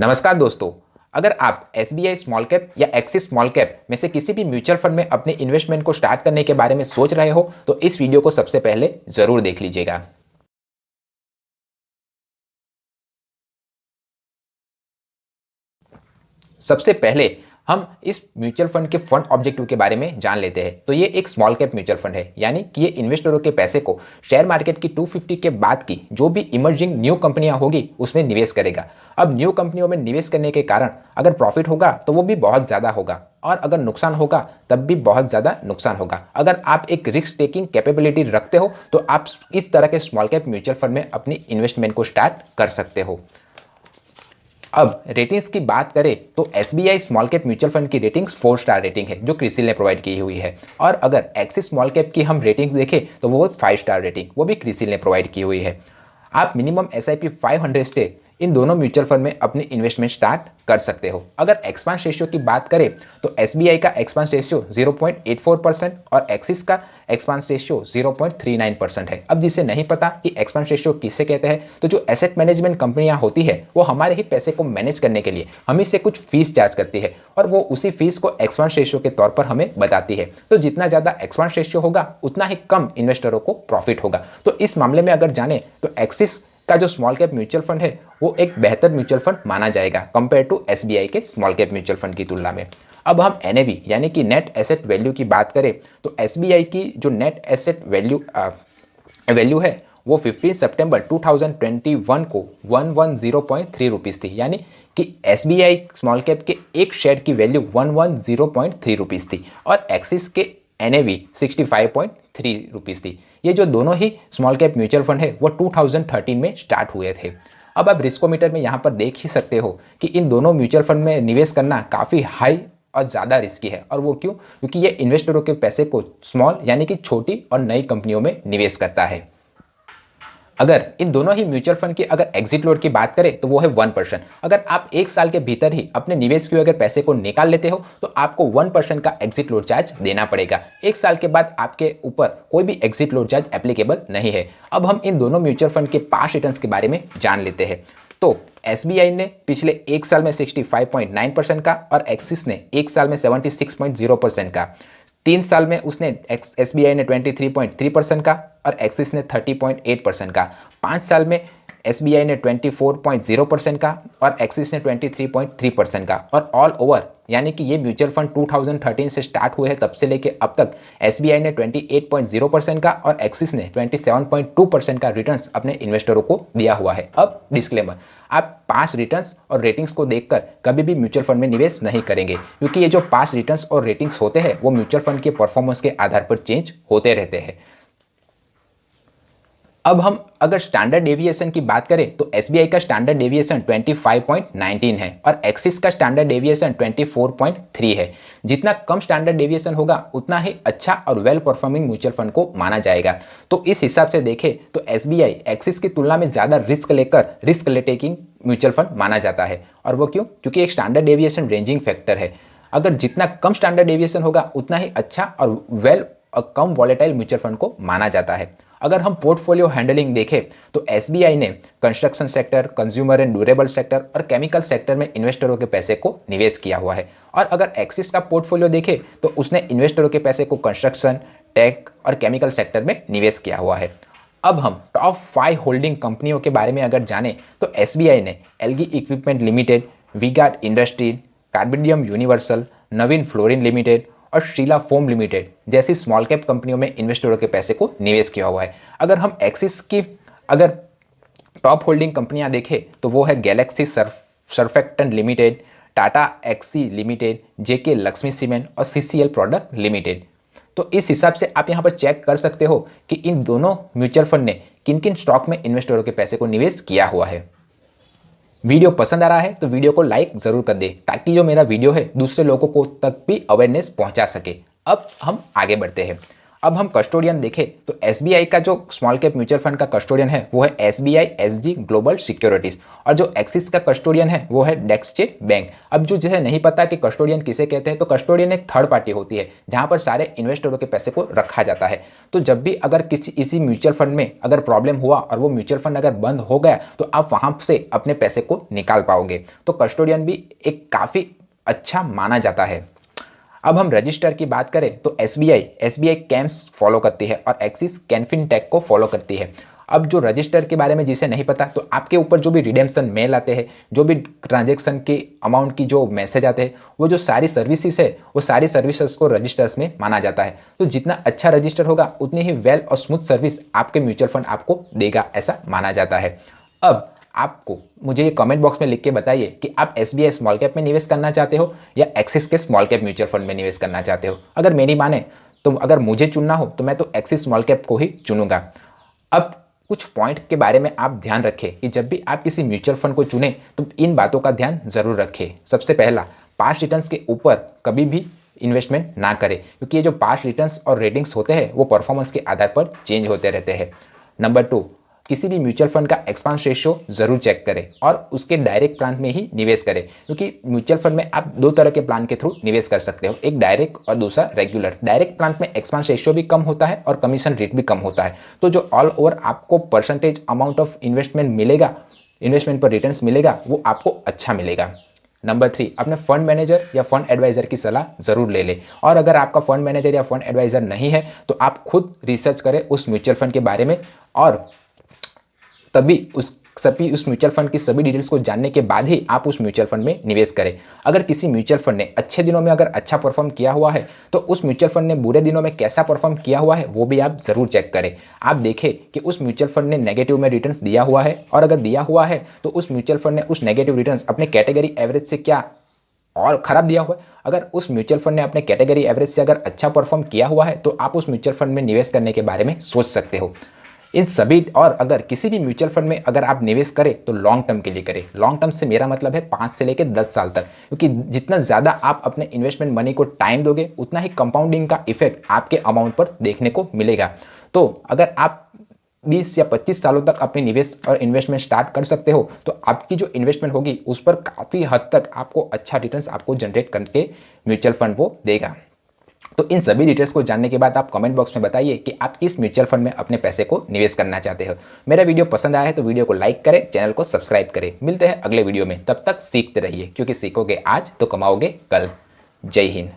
नमस्कार दोस्तों। अगर आप एसबीआई स्मॉल कैप या एक्सिस स्मॉल कैप में से किसी भी म्यूचुअल फंड में अपने इन्वेस्टमेंट को स्टार्ट करने के बारे में सोच रहे हो तो इस वीडियो को सबसे पहले जरूर देख लीजिएगा। सबसे पहले हम इस म्यूचुअल फंड के फंड ऑब्जेक्टिव के बारे में जान लेते हैं। तो ये एक स्मॉल कैप म्यूचुअल फंड है, यानी कि ये इन्वेस्टरों के पैसे को शेयर मार्केट की 250 के बाद की जो भी इमर्जिंग न्यू कंपनियां होगी उसमें निवेश करेगा। अब न्यू कंपनियों में निवेश करने के कारण अगर प्रॉफिट होगा तो वो भी बहुत ज़्यादा होगा, और अगर नुकसान होगा तब भी बहुत ज़्यादा नुकसान होगा। अगर आप एक रिस्क टेकिंग कैपेबिलिटी रखते हो तो आप इस तरह के स्मॉल कैप म्यूचुअल फंड में अपनी इन्वेस्टमेंट को स्टार्ट कर सकते हो। अब रेटिंग्स की बात करें तो SBI small cap mutual fund की रेटिंग्स 4 स्टार रेटिंग है जो क्रिसिल ने प्रोवाइड की हुई है, और अगर एक्सिस स्मॉल कैप की हम रेटिंग देखें तो वो 5 स्टार रेटिंग वो भी क्रिसिल ने प्रोवाइड की हुई है। आप मिनिमम एसआईपी 500 से इन दोनों म्यूचुअल फंड में अपनी इन्वेस्टमेंट स्टार्ट कर सकते हो। अगर एक्सपांस रेशियो की बात करें तो एसबीआई का एक्सपांस रेशियो 0.84% और एक्सिस का एक्सपांस रेशियो 0.39% है। अब जिसे नहीं पता कि एक्सपांस रेशियो किसे कहते हैं, तो जो एसेट मैनेजमेंट कंपनियां होती है वो हमारे ही पैसे को मैनेज करने के लिए हमें से कुछ फीस चार्ज करती है, और वो उसी फीस को एक्सपांस रेशियो के तौर पर हमें बताती है। तो जितना ज़्यादा एक्सपांस रेशियो होगा उतना ही कम इन्वेस्टरों को प्रॉफिट होगा। तो इस मामले में अगर जाने तो एक्सिस का जो स्मॉल कैप म्यूचुअल फंड है वो एक बेहतर म्यूचुअल फंड माना जाएगा कंपेयर टू एसबीआई के स्मॉल कैप म्यूचुअल फंड की तुलना में। अब हम एनएवी यानी कि नेट एसेट वैल्यू की बात करें तो एसबीआई की जो नेट एसेट वैल्यू है वो 15 सितंबर 2021 को 110.3 रुपीज़ थी, यानी कि एसबीआई स्मॉल कैप के एक शेयर की वैल्यू 110.3 रुपीज़ थी, और एक्सिस के एनएवी 65.3 रुपीज़ थी। ये जो दोनों ही स्मॉल कैप म्यूचुअल फंड है वो 2013 में स्टार्ट हुए थे। अब आप रिस्कोमीटर में यहाँ पर देख ही सकते हो कि इन दोनों म्यूचुअल फंड में निवेश करना काफ़ी हाई और ज़्यादा रिस्की है। और वो क्यों? क्योंकि ये इन्वेस्टरों के पैसे को स्मॉल यानी कि छोटी और नई कंपनियों में निवेश करता है। अगर इन दोनों ही म्यूचुअल फंड की अगर एग्जिट लोड की बात करें तो वो है 1%। अगर आप एक साल के भीतर ही अपने निवेश के अगर पैसे को निकाल लेते हो तो आपको 1% का एग्जिट लोड चार्ज देना पड़ेगा। एक साल के बाद आपके ऊपर कोई भी एग्जिट लोड चार्ज एप्लीकेबल नहीं है। अब हम इन दोनों म्यूचुअल फंड के पास्ट रिटर्न्स के बारे में जान लेते हैं। तो एसबीआई ने पिछले एक साल में 65.9% का, और एक्सिस ने एक साल में 76.0% का, 3 साल में उसने एसबीआई ने 23.3% का और एक्सिस ने 30.8% का, 5 साल में एसबीआई ने 24.0% का और एक्सिस ने 23.3% का, और ऑल ओवर यानी कि ये म्यूचुअल फंड 2013 से स्टार्ट हुए हैं तब से लेके अब तक एसबीआई ने 28.0% का और एक्सिस ने 27.2% का रिटर्न्स अपने इन्वेस्टरों को दिया हुआ है। अब डिस्क्लेमर, आप पास रिटर्न्स और रेटिंग्स को देखकर कभी भी म्यूचुअल फंड में निवेश नहीं करेंगे, क्योंकि ये जो पास रिटर्न्स और रेटिंग्स होते हैं वो म्यूचुअल फंड के परफॉर्मेंस के आधार पर चेंज होते रहते हैं। अब हम अगर स्टैंडर्ड डेविएशन की बात करें तो एसबीआई का स्टैंडर्ड डेविएशन 25.19 है और एक्सिस का स्टैंडर्ड डेविएशन 24.3 है। जितना कम स्टैंडर्ड डेविएशन होगा उतना ही अच्छा और वेल परफॉर्मिंग म्यूचुअल फंड को माना जाएगा। तो इस हिसाब से देखें तो एसबीआई एक्सिस की तुलना में ज़्यादा रिस्क टेकिंग म्यूचुअल फंड माना जाता है। और वो क्यों? क्योंकि एक स्टैंडर्ड डेविएशन रेंजिंग फैक्टर है। अगर जितना कम स्टैंडर्ड डेविएशन होगा उतना ही अच्छा और वेल और कम वॉलेटाइल म्यूचुअल फंड को माना जाता है। अगर हम पोर्टफोलियो हैंडलिंग देखें तो एसबीआई ने construction sector, consumer and durable sector और केमिकल सेक्टर में इन्वेस्टरों के पैसे को निवेश किया हुआ है। और अगर एक्सिस का पोर्टफोलियो देखें तो उसने इन्वेस्टरों के पैसे को कंस्ट्रक्शन, टेक और केमिकल सेक्टर में निवेश किया हुआ है। अब हम टॉप 5 होल्डिंग कंपनियों के बारे में अगर जानें तो एसबीआई ने Elgi equipment limited, V-Guard industry, Carborundum Universal, Navin fluorine limited और शीला फोम लिमिटेड जैसी स्मॉल कैप कंपनियों में इन्वेस्टरों के पैसे को निवेश किया हुआ है। अगर हम एक्सिस की अगर टॉप होल्डिंग कंपनियां देखें तो वो है Galaxy surfactant limited, Tata Elxsi limited, JK Lakshmi cement और सीसीएल प्रोडक्ट लिमिटेड। तो इस हिसाब से आप यहाँ पर चेक कर सकते हो कि इन दोनों म्यूचुअल फंड ने किन किन स्टॉक में इन्वेस्टरों के पैसे को निवेश किया हुआ है। वीडियो पसंद आ रहा है तो वीडियो को लाइक ज़रूर कर दे ताकि जो मेरा वीडियो है दूसरे लोगों को तक भी अवेयरनेस पहुंचा सके। अब हम आगे बढ़ते हैं। अब हम कस्टोडियन देखें तो एसबीआई का जो स्मॉल कैप म्यूचुअल फंड का कस्टोडियन है वो है एसबीआई एसजी ग्लोबल सिक्योरिटीज, और जो एक्सिस का कस्टोडियन है वो है डेक्सचे बैंक। अब जो जिसे नहीं पता कि कस्टोडियन किसे कहते हैं, तो कस्टोडियन एक थर्ड पार्टी होती है जहां पर सारे इन्वेस्टरों के पैसे को रखा जाता है। तो जब भी अगर इसी म्यूचुअल फंड में अगर प्रॉब्लम हुआ और वो म्यूचुअल फंड अगर बंद हो गया तो आप वहां से अपने पैसे को निकाल पाओगे। तो कस्टोडियन भी एक काफ़ी अच्छा माना जाता है। अब हम रजिस्टर की बात करें तो एसबीआई कैम्स फॉलो करती है और एक्सिस कैनफिन टेक को फॉलो करती है। अब जो रजिस्टर के बारे में जिसे नहीं पता, तो आपके ऊपर जो भी रिडेम्पशन मेल आते हैं, जो भी ट्रांजैक्शन के अमाउंट की जो मैसेज आते हैं, वो जो सारी सर्विसेज है वो सारी सर्विसेज को रजिस्टर्स में माना जाता है। तो जितना अच्छा रजिस्टर होगा उतनी ही वेल और स्मूथ सर्विस आपके म्यूचुअल फंड आपको देगा, ऐसा माना जाता है। अब आपको मुझे ये कमेंट बॉक्स में लिख के बताइए कि आप एसबीआई स्मॉल कैप में निवेश करना चाहते हो या एक्सिस के स्मॉल कैप म्यूचुअल फंड में निवेश करना चाहते हो। अगर मेरी माने तो अगर मुझे चुनना हो तो मैं तो एक्सिस स्मॉल कैप को ही चुनूंगा। अब कुछ पॉइंट के बारे में आप ध्यान रखें कि जब भी आप किसी म्यूचुअल फंड को चुनें तो इन बातों का ध्यान जरूर रखें। सबसे पहला, पास्ट रिटर्न्स के ऊपर कभी भी इन्वेस्टमेंट ना करें, क्योंकि ये जो पास्ट रिटर्न्स और रेटिंग्स होते हैं वो परफॉर्मेंस के आधार पर चेंज होते रहते हैं। नंबर 2, किसी भी म्यूचुअल फंड का एक्सपांस रेशियो जरूर चेक करें और उसके डायरेक्ट प्लान में ही निवेश करें, क्योंकि म्यूचुअल फंड में आप दो तरह के प्लान के थ्रू निवेश कर सकते हो, एक डायरेक्ट और दूसरा रेगुलर। डायरेक्ट प्लान में एक्सपांस रेशियो भी कम होता है और कमीशन रेट भी कम होता है। तो जो ऑल ओवर आपको परसेंटेज अमाउंट ऑफ इन्वेस्टमेंट मिलेगा, इन्वेस्टमेंट पर रिटर्न्स मिलेगा, वो आपको अच्छा मिलेगा। नंबर 3, अपने फंड मैनेजर या फंड एडवाइजर की सलाह जरूर ले लें, और अगर आपका फंड मैनेजर या फंड एडवाइजर नहीं है तो आप खुद रिसर्च करें उस म्यूचुअल फंड के बारे में, और तभी उस म्यूचुअल फंड की सभी डिटेल्स को जानने के बाद ही आप उस म्यूचुअल फंड में निवेश करें। अगर किसी म्यूचुअल फंड ने अच्छे दिनों में अगर अच्छा परफॉर्म किया हुआ है तो उस म्यूचुअल फंड ने बुरे दिनों में कैसा परफॉर्म किया हुआ है वो भी आप जरूर चेक करें। आप देखें कि उस म्यूचुअल फंड ने नेगेटिव में रिटर्न्स दिया हुआ है, और अगर दिया हुआ है तो उस म्यूचुअल फंड ने उस नेगेटिव रिटर्न्स अपने कैटेगरी एवरेज से क्या और खराब दिया हुआ है। अगर उस म्यूचुअल फंड ने अपने कैटेगरी एवरेज से अगर अच्छा परफॉर्म किया हुआ है तो आप उस म्यूचुअल फंड में निवेश करने के बारे में सोच सकते हो। इन सभी, और अगर किसी भी म्यूचुअल फंड में अगर आप निवेश करें तो लॉन्ग टर्म के लिए करें। लॉन्ग टर्म से मेरा मतलब है 5 से लेकर 10 साल तक, क्योंकि जितना ज़्यादा आप अपने इन्वेस्टमेंट मनी को टाइम दोगे उतना ही कंपाउंडिंग का इफेक्ट आपके अमाउंट पर देखने को मिलेगा। तो अगर आप 20 या 25 सालों तक अपने निवेश और इन्वेस्टमेंट स्टार्ट कर सकते हो तो आपकी जो इन्वेस्टमेंट होगी उस पर काफ़ी हद तक आपको अच्छा रिटर्न्स आपको जनरेट करके म्यूचुअल फंड वो देगा। तो इन सभी डिटेल्स को जानने के बाद आप कमेंट बॉक्स में बताइए कि आप किस म्यूचुअल फंड में अपने पैसे को निवेश करना चाहते हो। मेरा वीडियो पसंद आया है तो वीडियो को लाइक करें, चैनल को सब्सक्राइब करें। मिलते हैं अगले वीडियो में, तब तक सीखते रहिए, क्योंकि सीखोगे आज तो कमाओगे कल। जय हिंद।